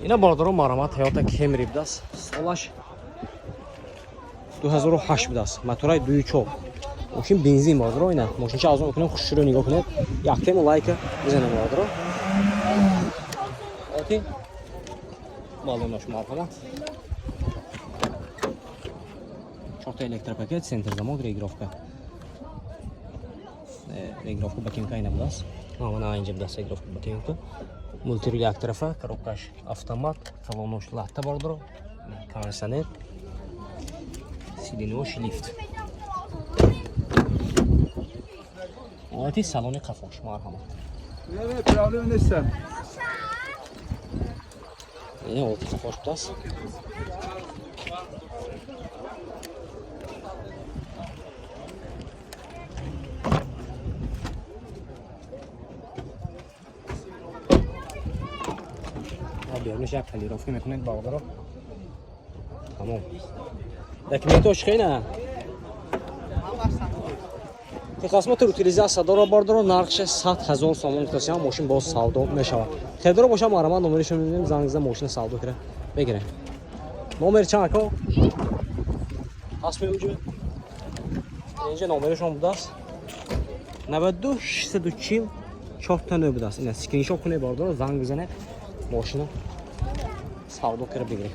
اینا باردارو مرامت Toyota Camry بداست سالش 2008 بداست موتورای 2.4 ماشین بنزین باردارو اینا ماشین چه ازون میکنم خوش رو نگاه کنید یک تیم لایک بزنید باردارو اوکی بالوناش مرحبا 4 تا электропакет центр замок регировка регировка ботинка اینا بداست mana اینجا بداست регировка ботинка мультируль як тарафа коробкаш автомат салонош латта бордоро кондиционер сиденёш лифт оти салони қафош марҳамат نه پرابلم نیستم ина оти қафош будааст بیارنش یک کلیرافی میکنید باقی رو تمام دکمنتوش خیلی که قسمت утилизация داره باردارو نرخش 100,000 سوم گذاشتم ماشین باز سودا میشود خیلی باشه مرا نمرش میدیم زنگ زدم ماشین سودا کنه بگیره نمر چند کو اسم وجود اینجا نمرش هم بود است 92 640 4 تا 9 بود است این اسکرین شات کنه باردارو زنگ بزنه ماشین سودا کنه بگیره